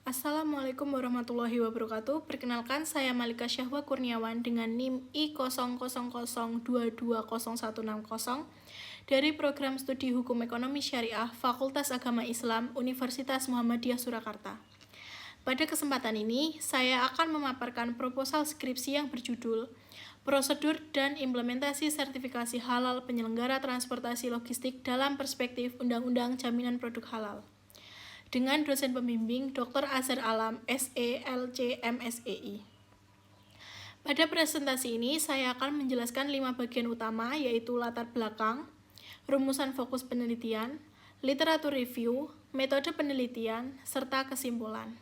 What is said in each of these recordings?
Assalamualaikum warahmatullahi wabarakatuh. Perkenalkan, saya Malika Syahwa Kurniawan dengan NIM I0002201660 dari Program Studi Hukum Ekonomi Syariah Fakultas Agama Islam Universitas Muhammadiyah Surakarta. Pada kesempatan ini, saya akan memaparkan proposal skripsi yang berjudul Prosedur dan Implementasi Sertifikasi Halal Penyelenggara Transportasi Logistik dalam Perspektif Undang-Undang Jaminan Produk Halal, dengan dosen pembimbing Dr. Azhar Alam, SE, LC, MSEI. Pada presentasi ini, saya akan menjelaskan 5 bagian utama, yaitu latar belakang, rumusan fokus penelitian, literatur review, metode penelitian, serta kesimpulan.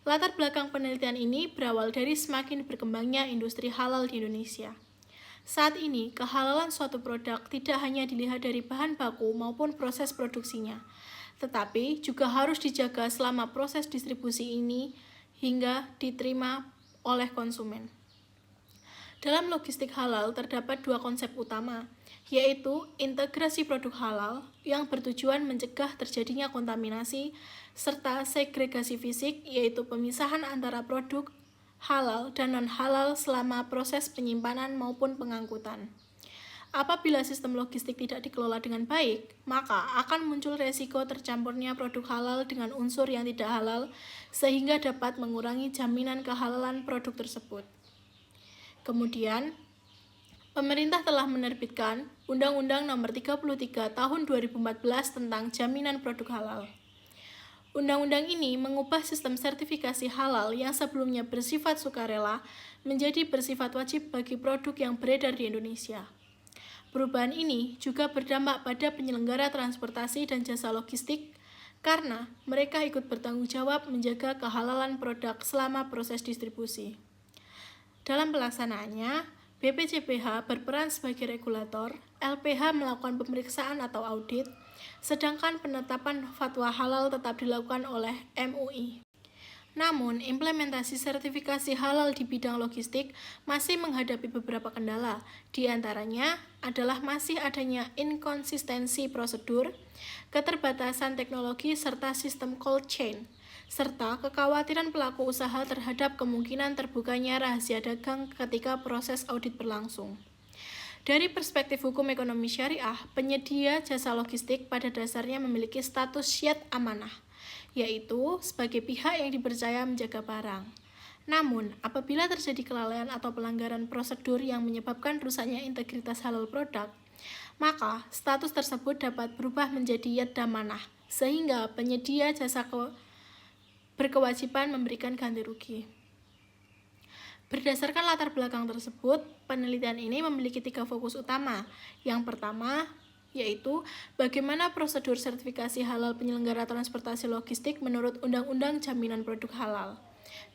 Latar belakang penelitian ini berawal dari semakin berkembangnya industri halal di Indonesia. Saat ini, kehalalan suatu produk tidak hanya dilihat dari bahan baku maupun proses produksinya, tetapi juga harus dijaga selama proses distribusi ini hingga diterima oleh konsumen. Dalam logistik halal terdapat 2 konsep utama, yaitu integrasi produk halal yang bertujuan mencegah terjadinya kontaminasi, serta segregasi fisik, yaitu pemisahan antara produk halal dan non-halal selama proses penyimpanan maupun pengangkutan. Apabila sistem logistik tidak dikelola dengan baik, maka akan muncul resiko tercampurnya produk halal dengan unsur yang tidak halal, sehingga dapat mengurangi jaminan kehalalan produk tersebut. Kemudian, pemerintah telah menerbitkan Undang-Undang Nomor 33 Tahun 2014 tentang Jaminan Produk Halal. Undang-undang ini mengubah sistem sertifikasi halal yang sebelumnya bersifat sukarela menjadi bersifat wajib bagi produk yang beredar di Indonesia. Perubahan ini juga berdampak pada penyelenggara transportasi dan jasa logistik karena mereka ikut bertanggung jawab menjaga kehalalan produk selama proses distribusi. Dalam pelaksanaannya, BPJPH berperan sebagai regulator, LPH melakukan pemeriksaan atau audit, sedangkan penetapan fatwa halal tetap dilakukan oleh MUI. Namun, implementasi sertifikasi halal di bidang logistik masih menghadapi beberapa kendala. Di antaranya adalah masih adanya inkonsistensi prosedur, keterbatasan teknologi serta sistem cold chain, serta kekhawatiran pelaku usaha terhadap kemungkinan terbukanya rahasia dagang ketika proses audit berlangsung. Dari perspektif hukum ekonomi syariah, penyedia jasa logistik pada dasarnya memiliki status syad amanah, yaitu sebagai pihak yang dipercaya menjaga barang. Namun, apabila terjadi kelalaian atau pelanggaran prosedur yang menyebabkan rusaknya integritas halal produk, maka status tersebut dapat berubah menjadi yad amanah, sehingga penyedia jasa berkewajiban memberikan ganti rugi. Berdasarkan latar belakang tersebut, penelitian ini memiliki 3 fokus utama. Yang pertama, yaitu bagaimana prosedur sertifikasi halal penyelenggara transportasi logistik menurut Undang-Undang Jaminan Produk Halal.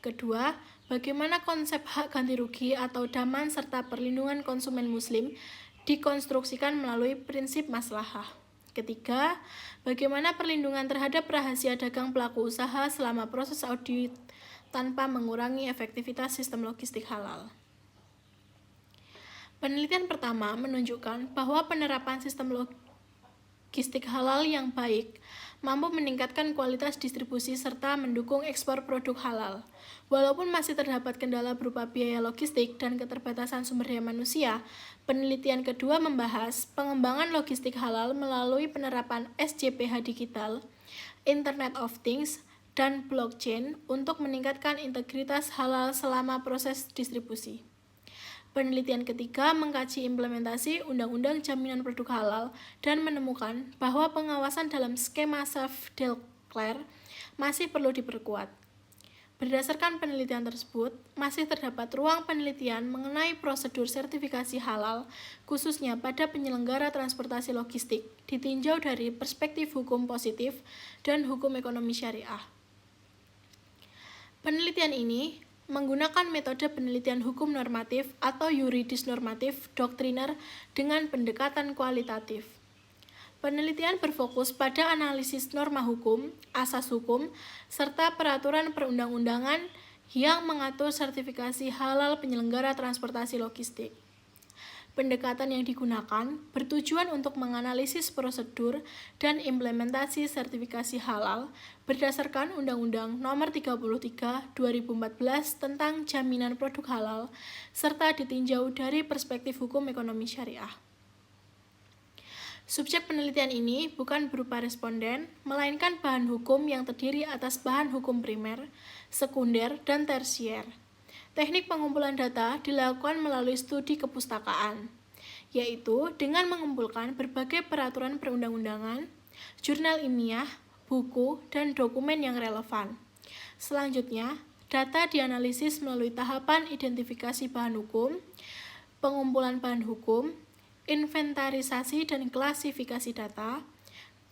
Kedua, bagaimana konsep hak ganti rugi atau daman serta perlindungan konsumen muslim dikonstruksikan melalui prinsip maslahah. Ketiga, bagaimana perlindungan terhadap rahasia dagang pelaku usaha selama proses audit tanpa mengurangi efektivitas sistem logistik halal. Penelitian pertama menunjukkan bahwa penerapan sistem logistik halal yang baik mampu meningkatkan kualitas distribusi serta mendukung ekspor produk halal. Walaupun masih terdapat kendala berupa biaya logistik dan keterbatasan sumber daya manusia, penelitian kedua membahas pengembangan logistik halal melalui penerapan SJPH digital, Internet of Things, dan blockchain untuk meningkatkan integritas halal selama proses distribusi. Penelitian ketiga mengkaji implementasi Undang-Undang Jaminan Produk Halal dan menemukan bahwa pengawasan dalam skema self-declare masih perlu diperkuat. Berdasarkan penelitian tersebut, masih terdapat ruang penelitian mengenai prosedur sertifikasi halal, khususnya pada penyelenggara transportasi logistik, ditinjau dari perspektif hukum positif dan hukum ekonomi syariah. Penelitian ini menggunakan metode penelitian hukum normatif atau yuridis normatif doktriner dengan pendekatan kualitatif. Penelitian berfokus pada analisis norma hukum, asas hukum, serta peraturan perundang-undangan yang mengatur sertifikasi halal penyelenggara transportasi logistik. Pendekatan yang digunakan bertujuan untuk menganalisis prosedur dan implementasi sertifikasi halal berdasarkan Undang-Undang Nomor 33 2014 tentang Jaminan Produk Halal serta ditinjau dari perspektif hukum ekonomi syariah. Subjek penelitian ini bukan berupa responden, melainkan bahan hukum yang terdiri atas bahan hukum primer, sekunder, dan tersier. Teknik pengumpulan data dilakukan melalui studi kepustakaan, yaitu dengan mengumpulkan berbagai peraturan perundang-undangan, jurnal ilmiah, buku, dan dokumen yang relevan. Selanjutnya, data dianalisis melalui tahapan identifikasi bahan hukum, pengumpulan bahan hukum, inventarisasi dan klasifikasi data,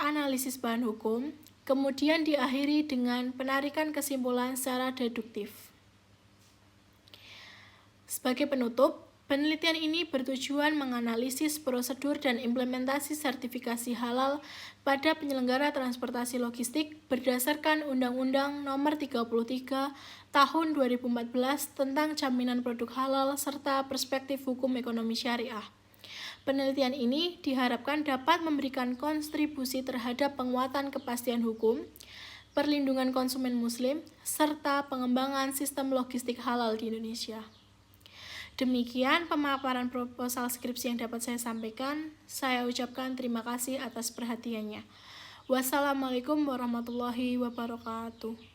analisis bahan hukum, kemudian diakhiri dengan penarikan kesimpulan secara deduktif. Sebagai penutup, penelitian ini bertujuan menganalisis prosedur dan implementasi sertifikasi halal pada penyelenggara transportasi logistik berdasarkan Undang-Undang Nomor 33 Tahun 2014 tentang Jaminan Produk Halal serta perspektif hukum ekonomi syariah. Penelitian ini diharapkan dapat memberikan kontribusi terhadap penguatan kepastian hukum, perlindungan konsumen muslim, serta pengembangan sistem logistik halal di Indonesia. Demikian pemaparan proposal skripsi yang dapat saya sampaikan. Saya ucapkan terima kasih atas perhatiannya. Wassalamualaikum warahmatullahi wabarakatuh.